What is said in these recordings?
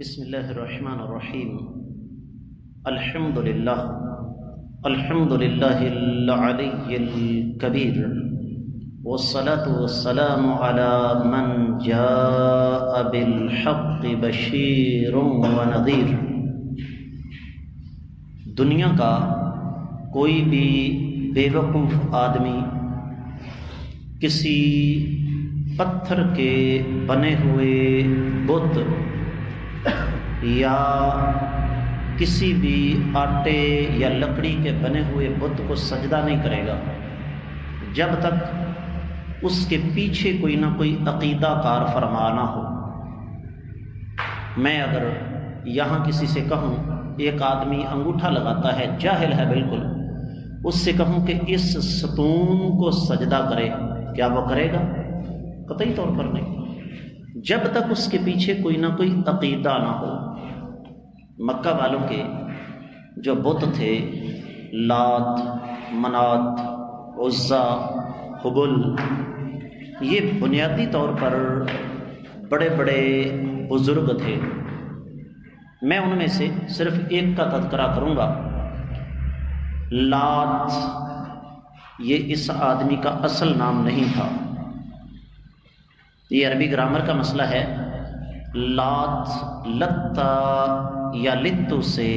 بسم اللہ الرحمن الرحیم الحمد للہ العلی الکبیر والصلاة والسلام علی من جاء بالحق بشیر ونذیر۔ دنیا کا کوئی بھی بے وقوف آدمی کسی پتھر کے بنے ہوئے بت یا کسی بھی آٹے یا لکڑی کے بنے ہوئے بت کو سجدہ نہیں کرے گا جب تک اس کے پیچھے کوئی نہ کوئی عقیدہ کار فرمانا ہو۔ میں اگر یہاں کسی سے کہوں، ایک آدمی انگوٹھا لگاتا ہے، جاہل ہے بالکل، اس سے کہوں کہ اس ستون کو سجدہ کرے، کیا وہ کرے گا؟ قطعی طور پر نہیں، جب تک اس کے پیچھے کوئی نہ کوئی عقیدہ نہ ہو۔ مکہ والوں کے جو بت تھے، لات، منات، عزا، حبل، یہ بنیادی طور پر بڑے بڑے بزرگ تھے۔ میں ان میں سے صرف ایک کا تذکرہ کروں گا۔ لات یہ اس آدمی کا اصل نام نہیں تھا، یہ عربی گرامر کا مسئلہ ہے۔ لات لتا یا لتو سے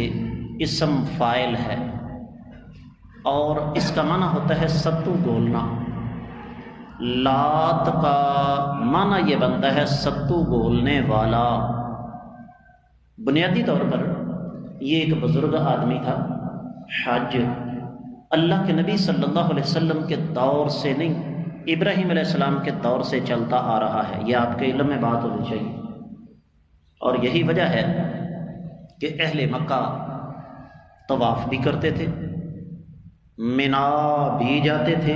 اسم فاعل ہے اور اس کا معنی ہوتا ہے ستو گولنا۔ لات کا معنی یہ بنتا ہے ستو گولنے والا۔ بنیادی طور پر یہ ایک بزرگ آدمی تھا۔ حج اللہ کے نبی صلی اللہ علیہ وسلم کے دور سے نہیں، ابراہیم علیہ السلام کے دور سے چلتا آ رہا ہے، یہ آپ کے علم میں بات ہونی چاہیے۔ اور یہی وجہ ہے کہ اہل مکہ طواف بھی کرتے تھے، منا بھی جاتے تھے،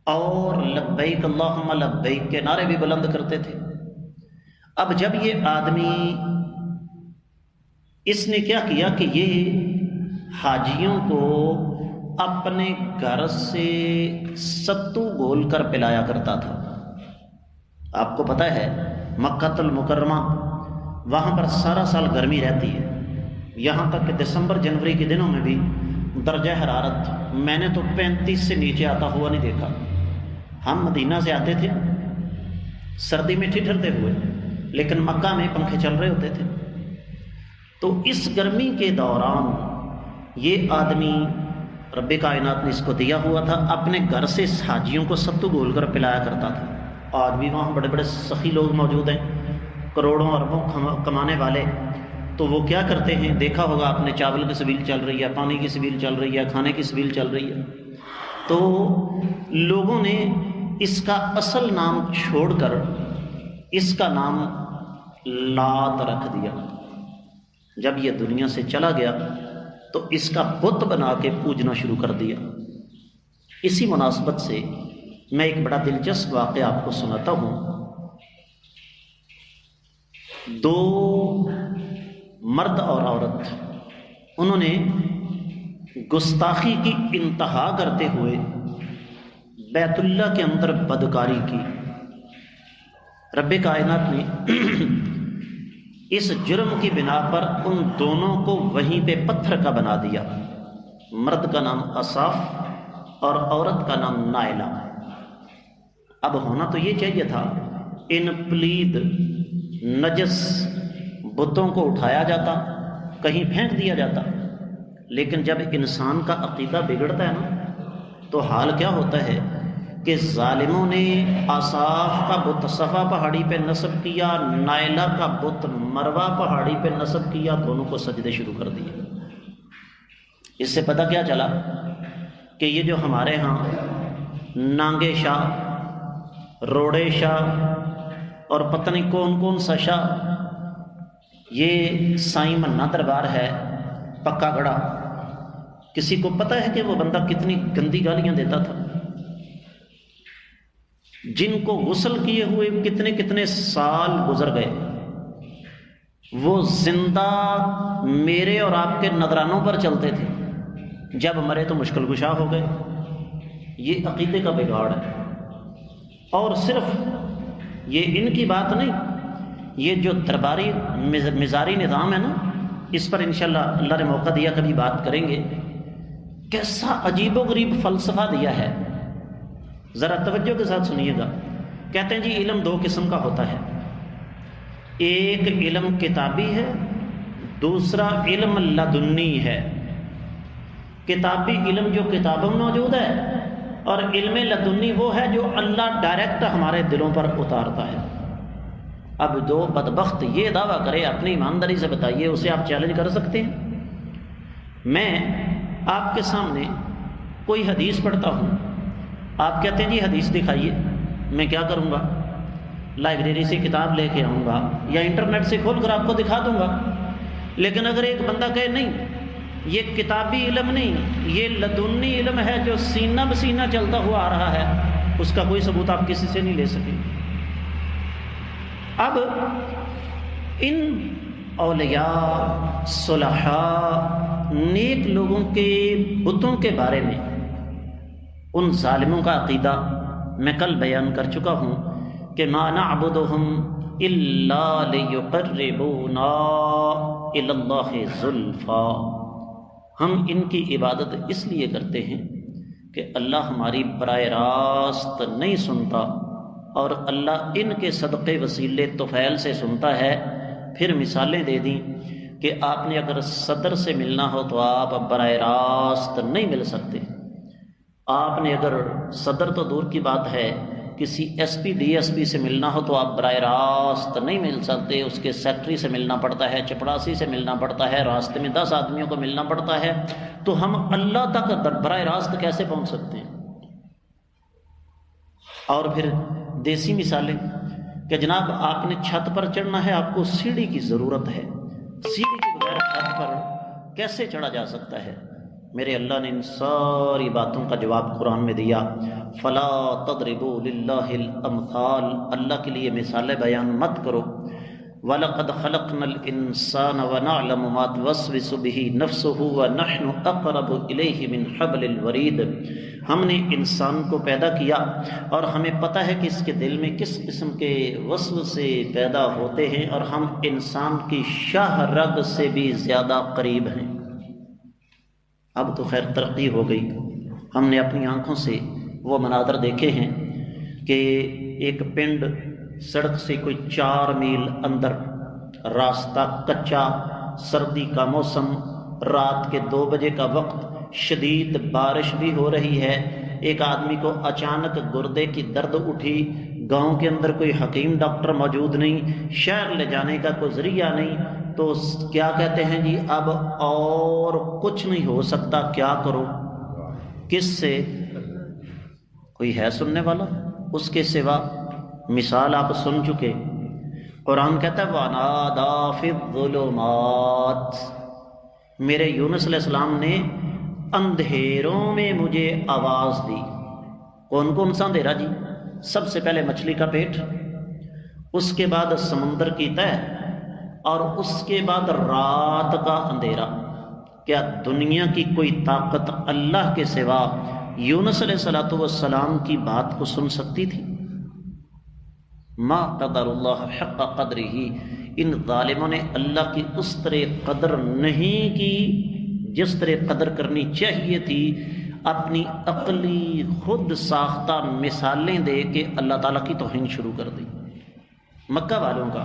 اور لبیک اللہم لبیک کے نعرے بھی بلند کرتے تھے۔ اب جب یہ آدمی، اس نے کیا کیا کہ یہ حاجیوں کو اپنے گھر سے ستو گول کر پلایا کرتا تھا۔ آپ کو پتہ ہے مکہ المکرمہ، وہاں پر سارا سال گرمی رہتی ہے، یہاں تک کہ دسمبر جنوری کے دنوں میں بھی درجہ حرارت میں نے تو 35 سے نیچے آتا ہوا نہیں دیکھا۔ ہم مدینہ سے آتے تھے سردی میں ٹھٹھرتے ہوئے، لیکن مکہ میں پنکھے چل رہے ہوتے تھے۔ تو اس گرمی کے دوران یہ آدمی، رب کائنات نے اس کو دیا ہوا تھا، اپنے گھر سے حاجیوں کو ستو گول کر پلایا کرتا تھا۔ آج بھی وہاں بڑے بڑے سخی لوگ موجود ہیں، کروڑوں اربوں کمانے والے، تو وہ کیا کرتے ہیں؟ دیکھا ہوگا آپ نے، چاول کی سبیل چل رہی ہے، پانی کی سبیل چل رہی ہے، کھانے کی سبیل چل رہی ہے، تو لوگوں نے اس کا اصل نام چھوڑ کر اس کا نام لات رکھ دیا۔ جب یہ دنیا سے چلا گیا تو اس کا بت بنا کے پوجنا شروع کر دیا۔ اسی مناسبت سے میں ایک بڑا دلچسپ واقعہ آپ کو سناتا ہوں۔ دو مرد اور عورت، انہوں نے گستاخی کی انتہا کرتے ہوئے بیت اللہ کے اندر بدکاری کی۔ رب کائنات نے اس جرم کی بنا پر ان دونوں کو وہیں پہ پتھر کا بنا دیا۔ مرد کا نام اصاف اور عورت کا نام نائلہ۔ اب ہونا تو یہ چاہیے تھا، ان پلید نجس بتوں کو اٹھایا جاتا، کہیں پھینک دیا جاتا، لیکن جب انسان کا عقیدہ بگڑتا ہے نا، تو حال کیا ہوتا ہے کہ ظالموں نے اصاف کا بت صفا پہاڑی پہ نصب کیا، نائلہ کا بت مروہ پہاڑی پہ نصب کیا، دونوں کو سجدے شروع کر دیے۔ اس سے پتہ کیا چلا کہ یہ جو ہمارے ہاں نانگے شاہ، روڑے شاہ اور پتہ نہیں کون کون سا شاہ، یہ سائیں منا دربار ہے پکا گڑا، کسی کو پتہ ہے کہ وہ بندہ کتنی گندی گالیاں دیتا تھا؟ جن کو غسل کیے ہوئے کتنے کتنے سال گزر گئے، وہ زندہ میرے اور آپ کے نذرانوں پر چلتے تھے، جب مرے تو مشکل کشا ہو گئے۔ یہ عقیدے کا بگاڑ ہے۔ اور صرف یہ ان کی بات نہیں، یہ جو درباری مزاری نظام ہے نا، اس پر انشاءاللہ اللہ نے موقع دیا کبھی بات کریں گے. کیسا عجیب و غریب فلسفہ دیا ہے، ذرا توجہ کے ساتھ سنیے گا. کہتے ہیں جی علم دو قسم کا ہوتا ہے، ایک علم کتابی ہے، دوسرا علم لدنی ہے. کتابی علم جو کتابوں میں موجود ہے، اور علم لدنی وہ ہے جو اللہ ڈائریکٹ ہمارے دلوں پر اتارتا ہے. اب دو بدبخت یہ دعویٰ کرے، اپنی ایمانداری سے بتائیے، اسے آپ چیلنج کر سکتے ہیں؟ میں آپ کے سامنے کوئی حدیث پڑھتا ہوں، آپ کہتے ہیں جی حدیث دکھائیے، میں کیا کروں گا؟ لائبریری سے کتاب لے کے آؤں گا یا انٹرنیٹ سے کھول کر آپ کو دکھا دوں گا. لیکن اگر ایک بندہ کہے نہیں، یہ کتابی علم نہیں، یہ لدنی علم ہے جو سینہ بسینہ چلتا ہوا آ رہا ہے، اس کا کوئی ثبوت آپ کسی سے نہیں لے سکیں. اب ان اولیاء، صلحاء، نیک لوگوں کے بتوں کے بارے میں ان ظالموں کا عقیدہ میں کل بیان کر چکا ہوں کہ ما نعبدہم الا لیقربونا الی اللہ زلفا. ہم ان کی عبادت اس لیے کرتے ہیں کہ اللہ ہماری براہ راست نہیں سنتا، اور اللہ ان کے صدقے وسیلے طفیل سے سنتا ہے. پھر مثالیں دے دیں کہ آپ نے اگر صدر سے ملنا ہو تو آپ براہ راست نہیں مل سکتے. آپ نے اگر صدر تو دور کی بات ہے، کسی S P D S P سے ملنا ہو تو آپ براہ راست نہیں مل سکتے، اس کے سیکٹری سے ملنا پڑتا ہے، چپڑاسی سے ملنا پڑتا ہے، راستے میں 10 آدمیوں کو ملنا پڑتا ہے. تو ہم اللہ تک براہ راست کیسے پہنچ سکتے ہیں؟ اور پھر دیسی مثالیں کہ جناب آپ نے چھت پر چڑھنا ہے، آپ کو سیڑھی کی ضرورت ہے، سیڑھی کے بغیر چھت پر کیسے چڑھا جا سکتا ہے؟ میرے اللہ نے ان ساری باتوں کا جواب قرآن میں دیا. فلا تضربوا للہ الامثال، اللہ کے لیے مثالیں بیان مت کرو. وَلَقَدْ خَلَقْنَا الْإِنسَانَ وَنَعْلَمُ مَا تُوَسْوِسُ بِهِ نَفْسُهُ وَنَحْنُ أَقْرَبُ إِلَيْهِ مِنْ حَبْلِ الْوَرِيدِ. ہم نے انسان کو پیدا کیا اور ہمیں پتہ ہے کہ اس کے دل میں کس قسم کے وسوسے پیدا ہوتے ہیں، اور ہم انسان کی شاہ رگ سے بھی زیادہ قریب ہیں. اب تو خیر ترقی ہو گئی، ہم نے اپنی آنکھوں سے وہ مناظر دیکھے ہیں کہ ایک پنڈ سڑک سے کوئی 4 میل اندر، راستہ کچا، سردی کا موسم، رات کے 2 بجے کا وقت، شدید بارش بھی ہو رہی ہے. ایک آدمی کو اچانک گردے کی درد اٹھی، گاؤں کے اندر کوئی حکیم ڈاکٹر موجود نہیں، شہر لے جانے کا کوئی ذریعہ نہیں، تو کیا کہتے ہیں جی اب اور کچھ نہیں ہو سکتا، کیا کرو؟ کس سے؟ کوئی ہے سننے والا اس کے سوا؟ مثال آپ سن چکے. قرآن کہتا ہے وَنَادَى فِي الظُّلُمَاتِ، میرے یونس علیہ السلام نے اندھیروں میں مجھے آواز دی. کون کون سا اندھیرا جی؟ سب سے پہلے مچھلی کا پیٹ، اس کے بعد سمندر کی تہہ، اور اس کے بعد رات کا اندھیرا. کیا دنیا کی کوئی طاقت اللہ کے سوا یونس علیہ السلام کی بات کو سن سکتی تھی؟ ما قدر اللہ حق قدرہ، ان ظالموں نے اللہ کی اس طرح قدر نہیں کی جس طرح قدر کرنی چاہیے تھی. اپنی عقلی خود ساختہ مثالیں دے کے اللہ تعالیٰ کی توہین شروع کر دی. مکہ والوں کا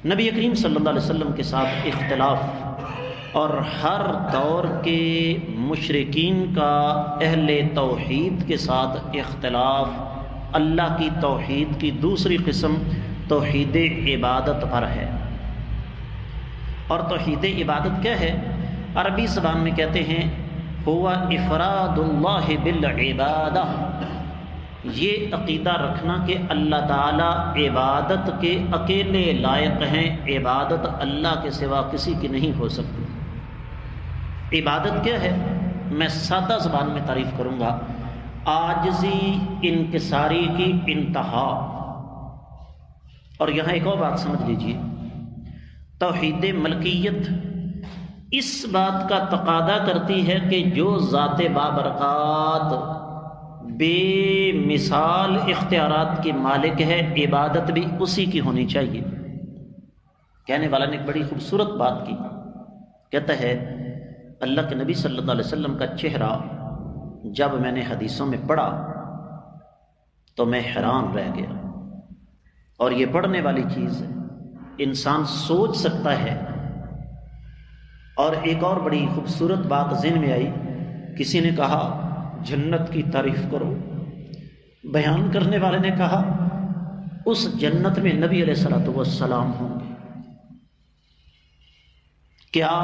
نبی کریم صلی اللہ علیہ وسلم کے ساتھ اختلاف، اور ہر دور کے مشرکین کا اہل توحید کے ساتھ اختلاف. اللہ کی توحید کی دوسری قسم توحید عبادت پر ہے. اور توحید عبادت کیا ہے؟ عربی زبان میں کہتے ہیں ہوا افراد اللہ بالعبادہ، یہ عقیدہ رکھنا کہ اللہ تعالیٰ عبادت کے اکیلے لائق ہیں، عبادت اللہ کے سوا کسی کی نہیں ہو سکتی. عبادت کیا ہے؟ میں سادہ زبان میں تعریف کروں گا، عاجزی انکساری کی انتہا. اور یہاں ایک اور بات سمجھ لیجیے، توحید ملکیت اس بات کا تقاضا کرتی ہے کہ جو ذات بابرکات بے مثال اختیارات کی مالک ہے، عبادت بھی اسی کی ہونی چاہیے. کہنے والا نے ایک بڑی خوبصورت بات کی، کہتا ہے اللہ کے نبی صلی اللہ علیہ وسلم کا چہرہ جب میں نے حدیثوں میں پڑھا تو میں حیران رہ گیا. اور یہ پڑھنے والی چیز ہے، انسان سوچ سکتا ہے. اور ایک اور بڑی خوبصورت بات ذہن میں آئی، کسی نے کہا جنت کی تعریف کرو، بیان کرنے والے نے کہا اس جنت میں نبی علیہ الصلوۃ والسلام ہوں گے. کیا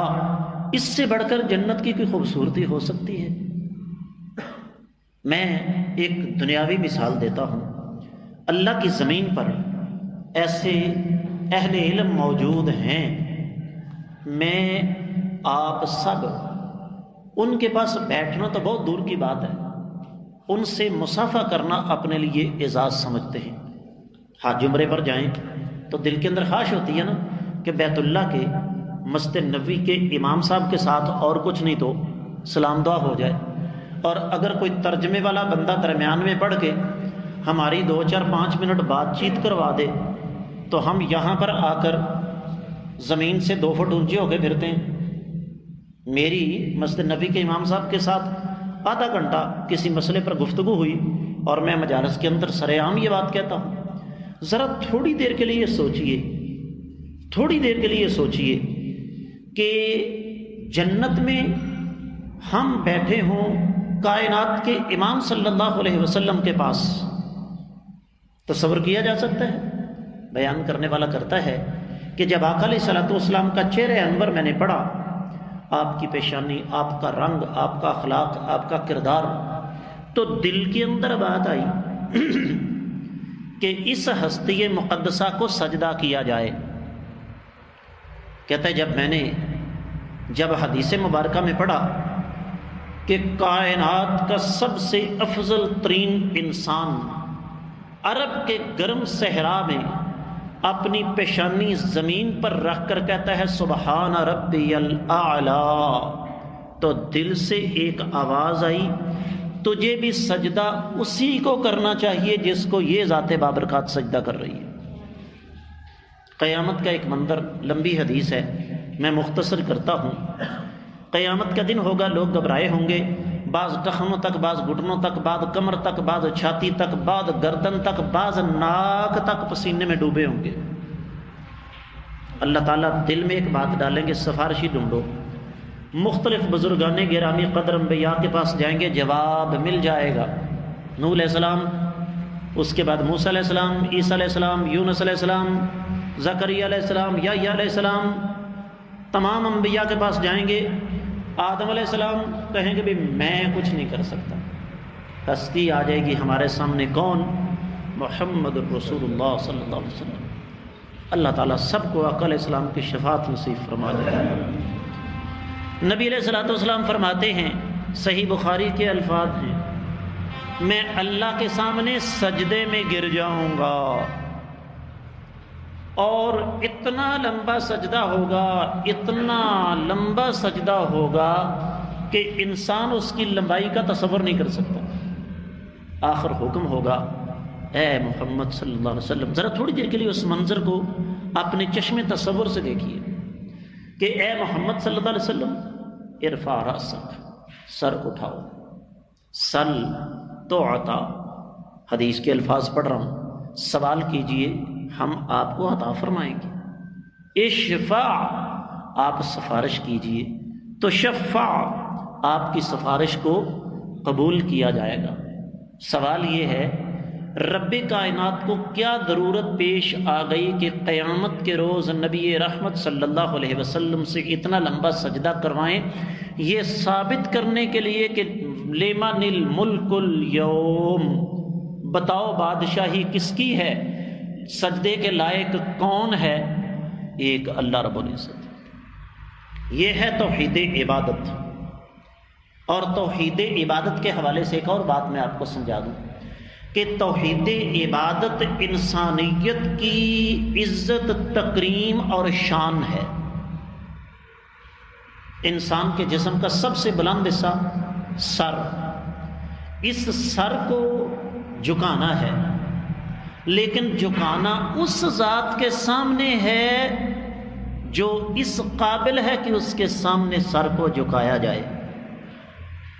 اس سے بڑھ کر جنت کی کوئی خوبصورتی ہو سکتی ہے؟ میں ایک دنیاوی مثال دیتا ہوں. اللہ کی زمین پر ایسے اہل علم موجود ہیں، میں آپ سب ان کے پاس بیٹھنا تو بہت دور کی بات ہے، ان سے مصافحہ کرنا اپنے لیے اعزاز سمجھتے ہیں. حج عمرے پر جائیں تو دل کے اندر خواہش ہوتی ہے نا کہ بیت اللہ کے مسجد نبوی کے امام صاحب کے ساتھ اور کچھ نہیں تو سلام دعا ہو جائے. اور اگر کوئی ترجمے والا بندہ درمیان میں پڑھ کے ہماری 2-4-5 منٹ بات چیت کروا دے تو ہم یہاں پر آ کر زمین سے 2 فٹ اونچے ہو کے پھرتے ہیں. میری مسجد نبوی کے امام صاحب کے ساتھ آدھا گھنٹہ کسی مسئلے پر گفتگو ہوئی اور میں مجالس کے اندر سر عام یہ بات کہتا ہوں. ذرا تھوڑی دیر کے لیے سوچئے، تھوڑی دیر کے لیے سوچئے کہ جنت میں ہم بیٹھے ہوں کائنات کے امام صلی اللہ علیہ وسلم کے پاس. تصور کیا جا سکتا ہے؟ بیان کرنے والا کرتا ہے کہ جب آقا علیہ الصلوۃ والسلام کا چہرہ انور میں نے پڑھا، آپ کی پیشانی، آپ کا رنگ، آپ کا اخلاق، آپ کا کردار، تو دل کے اندر بات آئی کہ اس ہستی مقدسہ کو سجدہ کیا جائے. کہتا ہے جب حدیث مبارکہ میں پڑھا کہ کائنات کا سب سے افضل ترین انسان عرب کے گرم صحرا میں اپنی پیشانی زمین پر رکھ کر کہتا ہے سبحان ربی الاعلی، تو دل سے ایک آواز آئی تجھے بھی سجدہ اسی کو کرنا چاہیے جس کو یہ ذات بابرکات سجدہ کر رہی ہے. قیامت کا ایک منظر، لمبی حدیث ہے، میں مختصر کرتا ہوں. قیامت کا دن ہوگا، لوگ گھبرائے ہوں گے، بعض ٹخنوں تک، بعض گھٹنوں تک، بعض کمر تک، بعض چھاتی تک، بعض گردن تک، بعض ناک تک پسینے میں ڈوبے ہوں گے. اللہ تعالیٰ دل میں ایک بات ڈالیں گے سفارشی ڈھونڈو. مختلف بزرگان گرامی قدر انبیاء کے پاس جائیں گے، جواب مل جائے گا. نوح علیہ السلام، اس کے بعد موسیٰ علیہ السلام، عیسیٰ علیہ السلام، یونس علیہ السلام، زکریا علیہ السلام، یحییٰ علیہ السلام، تمام انبیاء کے پاس جائیں گے. آدم علیہ السلام کہیں گے بھی میں کچھ نہیں کر سکتا. ہستی آ جائے گی ہمارے سامنے، کون؟ محمد الرسول اللہ صلی اللہ علیہ وسلم. اللہ تعالیٰ سب کو آقا علیہ السلام کی شفاعت نصیب فرما دے. نبی علیہ الصلوۃ والسلام فرماتے ہیں، صحیح بخاری کے الفاظ ہیں، میں اللہ کے سامنے سجدے میں گر جاؤں گا اور اتنا لمبا سجدہ ہوگا، اتنا لمبا سجدہ ہوگا کہ انسان اس کی لمبائی کا تصور نہیں کر سکتا. آخر حکم ہوگا اے محمد صلی اللہ علیہ وسلم، ذرا تھوڑی دیر کے لیے اس منظر کو اپنے چشم تصور سے دیکھیے کہ اے محمد صلی اللہ علیہ وسلم، ارفع رأسک، سر اٹھاؤ، سل تعطا، حدیث کے الفاظ پڑھ رہا ہوں، سوال کیجئے ہم آپ کو عطا فرمائیں گے. اشفع، آپ سفارش کیجئے تو شفع، آپ کی سفارش کو قبول کیا جائے گا. سوال یہ ہے رب کائنات کو کیا ضرورت پیش آ گئی کہ قیامت کے روز نبی رحمت صلی اللہ علیہ وسلم سے اتنا لمبا سجدہ کروائیں، یہ ثابت کرنے کے لیے کہ لمن الملک اليوم، بتاؤ بادشاہی کس کی ہے، سجدے کے لائق کون ہے؟ ایک اللہ رب العزت. یہ ہے توحید عبادت. اور توحید عبادت کے حوالے سے ایک اور بات میں آپ کو سمجھا دوں کہ توحید عبادت انسانیت کی عزت، تکریم اور شان ہے. انسان کے جسم کا سب سے بلند حصہ سر، اس سر کو جھکانا ہے، لیکن جھکانا اس ذات کے سامنے ہے جو اس قابل ہے کہ اس کے سامنے سر کو جھکایا جائے۔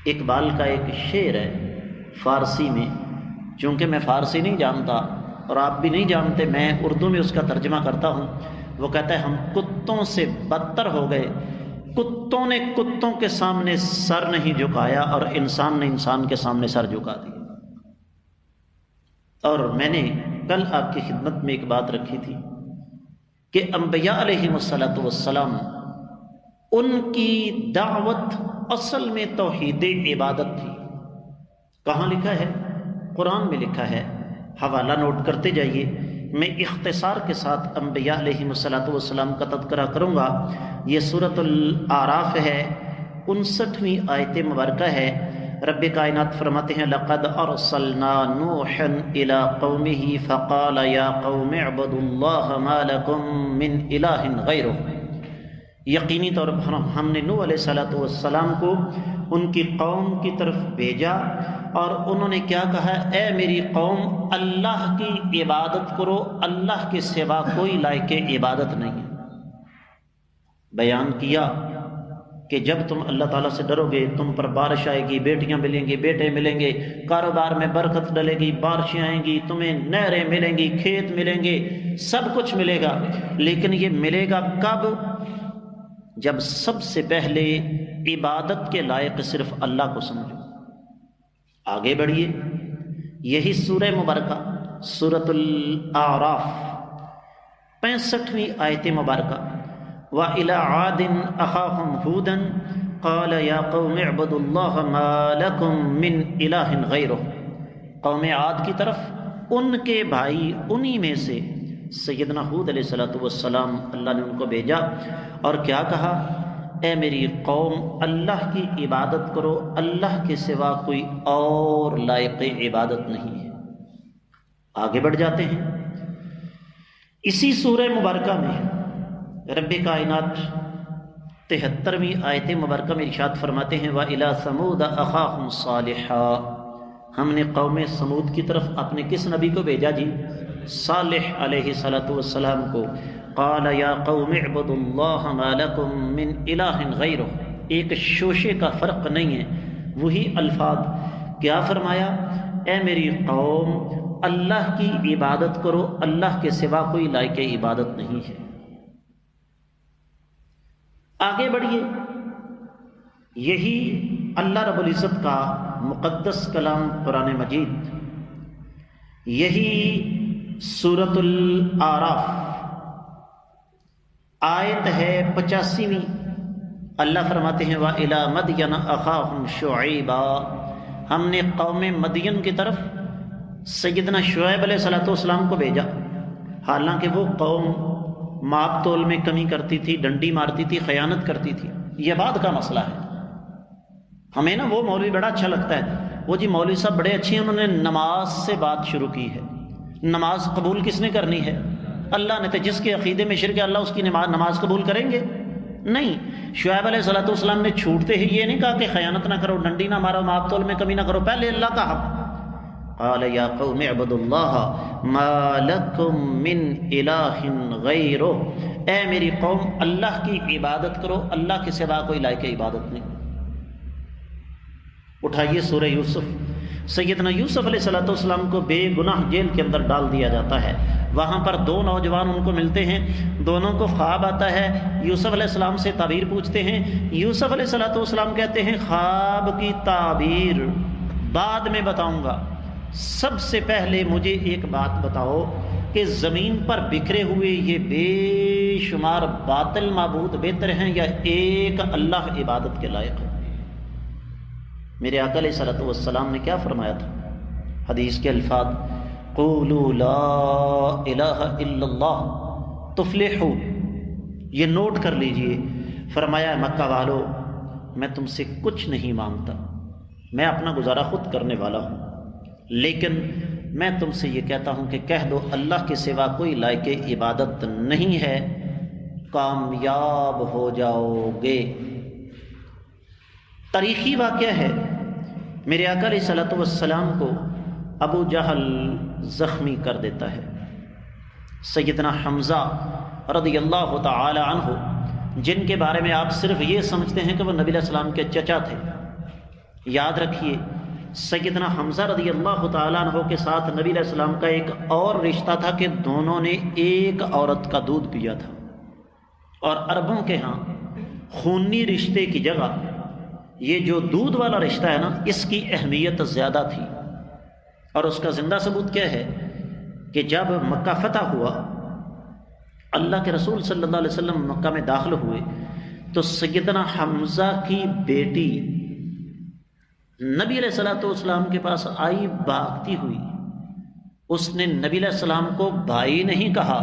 اقبال کا ایک شعر ہے فارسی میں، چونکہ میں فارسی نہیں جانتا اور آپ بھی نہیں جانتے، میں اردو میں اس کا ترجمہ کرتا ہوں۔ وہ کہتا ہے ہم کتوں سے بدتر ہو گئے، کتوں نے کتوں کے سامنے سر نہیں جھکایا اور انسان نے انسان کے سامنے سر جھکا دیا۔ اور میں نے کل آپ کی خدمت میں ایک بات رکھی تھی کہ انبیاء علیہم السلام ان کی دعوت اصل میں توحید عبادت تھی۔ کہاں لکھا ہے؟ قرآن میں لکھا ہے، حوالہ نوٹ کرتے جائیے۔ میں اختصار کے ساتھ انبیاء علیہم السلام کا تذکرہ کروں گا۔ یہ سورۃ الاعراف ہے، 59ویں آیت مبارکہ ہے۔ رب کائنات فرماتے ہیں لقد ارسلنا نوحا الى قومه فقال یا قوم اعبدوا اللہ ما لکم من الہ غیرہ۔ یقینی طور پر ہم نے نوح علیہ السلام کو ان کی قوم کی طرف بھیجا اور انہوں نے کیا کہا؟ اے میری قوم، اللہ کی عبادت کرو، اللہ کے سوا کوئی لائق عبادت نہیں ہے۔ بیان کیا کہ جب تم اللہ تعالیٰ سے ڈرو گے، تم پر بارش آئے گی، بیٹیاں ملیں گی، بیٹے ملیں گے، کاروبار میں برکت ڈلے گی، بارشیں آئیں گی، تمہیں نہریں ملیں گی، کھیت ملیں گے، سب کچھ ملے گا۔ لیکن یہ ملے گا کب؟ جب سب سے پہلے عبادت کے لائق صرف اللہ کو سمجھو۔ آگے بڑھیے، یہی سورہ مبارکہ سورۃ الاعراف 65ویں آیت مبارکہ، وَإِلَىٰ عَادٍ أَخَاهُمْ هُودًا قَالَ يَا قَوْمِ اعْبُدُوا اللَّهَ مَا لَكُم مِّنْ إِلَٰهٍ غَيْرُهُ۔ قوم عاد کی طرف ان کے بھائی انہی میں سے سیدنا ہود علیہ السلام، اللہ نے ان کو بھیجا اور کیا کہا؟ اے میری قوم، اللہ کی عبادت کرو، اللہ کے سوا کوئی اور لائق عبادت نہیں ہے۔ آگے بڑھ جاتے ہیں، اسی سورہ مبارکہ میں رب کائنات 73ویں آیت مبارکہ میں ارشاد فرماتے ہیں وَإِلَىٰ ثَمُودَ أَخَاهُمْ صَالِحًا۔ ہم نے قوم سمود کی طرف اپنے کس نبی کو بھیجا جی؟ صالح علیہ السلام کو۔ قال یا قوم اعبدوا اللہ ما لکم من الہ غیرہ، ایک شوشے کا فرق نہیں ہے، وہی الفاظ۔ کیا فرمایا؟ اے میری قوم، اللہ کی عبادت کرو، اللہ کے سوا کوئی لائق عبادت نہیں ہے۔ آگے بڑھیے، یہی اللہ رب العزت کا مقدس کلام قرآن مجید، یہی سورۃ الاعراف آیت ہے 85ویں۔ اللہ فرماتے ہیں وَإِلَىٰ مَدْيَنَ أَخَاهُمْ شُعَيْبًا، ہم نے قوم مدین کی طرف سیدنا شعیب علیہ السلام کو بھیجا، حالانکہ وہ قوم ماپ تول میں کمی کرتی تھی، ڈنڈی مارتی تھی، خیانت کرتی تھی۔ یہ بعد کا مسئلہ ہے۔ ہمیں نا وہ مولوی بڑا اچھا لگتا ہے، وہ جی مولوی صاحب بڑے اچھے ہیں، انہوں نے نماز سے بات شروع کی ہے۔ نماز قبول کس نے کرنی ہے؟ اللہ نے۔ تو جس کے عقیدے میں شرک ہے، اللہ اس کی نماز قبول کریں گے؟ نہیں۔ شعیب علیہ السلام نے چھوٹتے ہی یہ نہیں کہا کہ خیانت نہ کرو، ڈنڈی نہ مارو، ماپ تول میں کمی نہ کرو، پہلے اللہ کا حق۔ قال یا قوم اعبدوا اللہ ما لکم من الہ غیرہ، اے میری قوم، اللہ کی عبادت کرو، اللہ کے سوا کوئی لائق عبادت نہیں۔ اٹھائیے سورہ یوسف، سیدنا یوسف علیہ السلام کو بے گناہ جیل کے اندر ڈال دیا جاتا ہے۔ وہاں پر دو نوجوان ان کو ملتے ہیں، دونوں کو خواب آتا ہے، یوسف علیہ السلام سے تعبیر پوچھتے ہیں۔ یوسف علیہ السلام کہتے ہیں خواب کی تعبیر بعد میں بتاؤں گا، سب سے پہلے مجھے ایک بات بتاؤ کہ زمین پر بکھرے ہوئے یہ بے شمار باطل معبود بہتر ہیں یا ایک اللہ عبادت کے لائق ہے؟ میرے آقا علیہ الصلوۃ والسلام نے کیا فرمایا تھا؟ حدیث کے الفاظ قولوا لا الہ الا اللہ تفلحوا، یہ نوٹ کر لیجئے۔ فرمایا مکہ والو، میں تم سے کچھ نہیں مانگتا، میں اپنا گزارا خود کرنے والا ہوں، لیکن میں تم سے یہ کہتا ہوں کہ کہہ دو اللہ کے سوا کوئی لائق عبادت نہیں ہے، کامیاب ہو جاؤ گے۔ تاریخی واقعہ ہے، میرے آقا علیہ الصلوۃ والسلام کو ابو جہل زخمی کر دیتا ہے۔ سیدنا حمزہ رضی اللہ تعالی عنہ، جن کے بارے میں آپ صرف یہ سمجھتے ہیں کہ وہ نبی علیہ السلام کے چچا تھے، یاد رکھیے سیدنا حمزہ رضی اللہ تعالیٰ عنہ کے ساتھ نبی علیہ السلام کا ایک اور رشتہ تھا کہ دونوں نے ایک عورت کا دودھ پیا تھا، اور عربوں کے ہاں خونی رشتے کی جگہ یہ جو دودھ والا رشتہ ہے نا، اس کی اہمیت زیادہ تھی۔ اور اس کا زندہ ثبوت کیا ہے کہ جب مکہ فتح ہوا، اللہ کے رسول صلی اللہ علیہ وسلم مکہ میں داخل ہوئے تو سیدنا حمزہ کی بیٹی نبی علیہ الصلوۃ والسلام کے پاس آئی بھاگتی ہوئی۔ اس نے نبی علیہ السلام کو بھائی نہیں کہا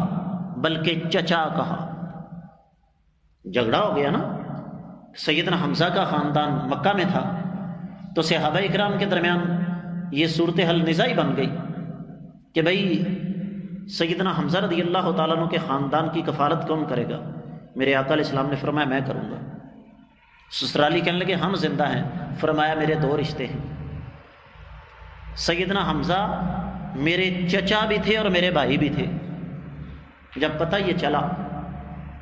بلکہ چچا کہا۔ جھگڑا ہو گیا نا، سیدنا حمزہ کا خاندان مکہ میں تھا تو صحابہ اکرام کے درمیان یہ صورتحال نزاعی بن گئی کہ بھئی سیدنا حمزہ رضی اللہ تعالیٰ عنہ کے خاندان کی کفالت کون کرے گا؟ میرے آقا علیہ السلام نے فرمایا میں کروں گا۔ سسرالی کہنے لگے ہم زندہ ہیں، فرمایا میرے دو رشتے ہیں، سیدنا حمزہ میرے چچا بھی تھے اور میرے بھائی بھی تھے۔ جب پتہ یہ چلا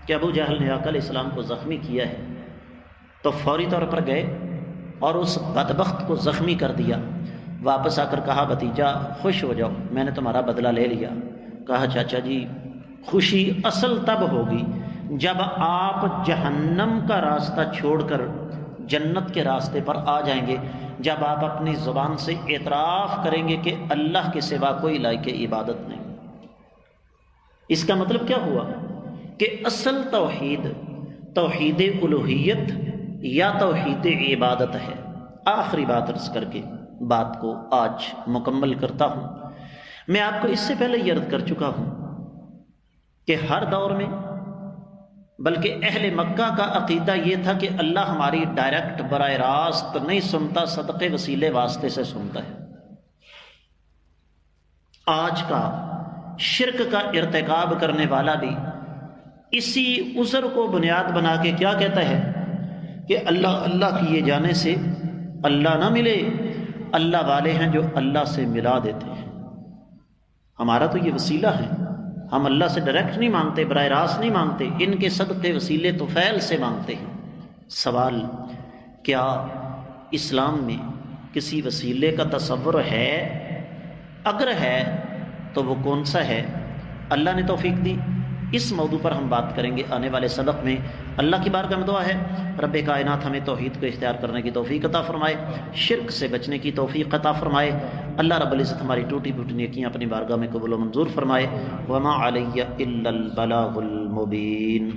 کہ ابو جہل نے آقا علیہ السلام کو زخمی کیا ہے تو فوری طور پر گئے اور اس بدبخت کو زخمی کر دیا۔ واپس آ کر کہا بھتیجا خوش ہو جاؤ، میں نے تمہارا بدلہ لے لیا۔ کہا چاچا جی خوشی اصل تب ہوگی جب آپ جہنم کا راستہ چھوڑ کر جنت کے راستے پر آ جائیں گے، جب آپ اپنی زبان سے اعتراف کریں گے کہ اللہ کے سوا کوئی لائق عبادت نہیں۔ اس کا مطلب کیا ہوا کہ اصل توحید توحید الوہیت یا توحید عبادت ہے۔ آخری بات عرض کر کے بات کو آج مکمل کرتا ہوں۔ میں آپ کو اس سے پہلے یہ عرض کر چکا ہوں کہ ہر دور میں، بلکہ اہل مکہ کا عقیدہ یہ تھا کہ اللہ ہماری ڈائریکٹ براہ راست نہیں سنتا، صدقے وسیلے واسطے سے سنتا ہے۔ آج کا شرک کا ارتکاب کرنے والا بھی اسی عذر کو بنیاد بنا کے کیا کہتا ہے کہ اللہ اللہ کیے جانے سے اللہ نہ ملے، اللہ والے ہیں جو اللہ سے ملا دیتے ہیں۔ ہمارا تو یہ وسیلہ ہے، ہم اللہ سے ڈائریکٹ نہیں مانگتے، براہ راست نہیں مانگتے، ان کے صدقے وسیلے تو فعل سے مانگتے ہیں۔ سوال، کیا اسلام میں کسی وسیلے کا تصور ہے؟ اگر ہے تو وہ کون سا ہے؟ اللہ نے توفیق دی، اس موضوع پر ہم بات کریں گے آنے والے سبق میں۔ اللہ کی بارگاہ میں دعا ہے رب کائنات ہمیں توحید کو اختیار کرنے کی توفیق عطا فرمائے، شرک سے بچنے کی توفیق عطا فرمائے۔ اللہ رب العزت ہماری ٹوٹی پھوٹی نیکیاں اپنی بارگاہ میں قبول و منظور فرمائے۔ وما علی الا البلاغ المبین۔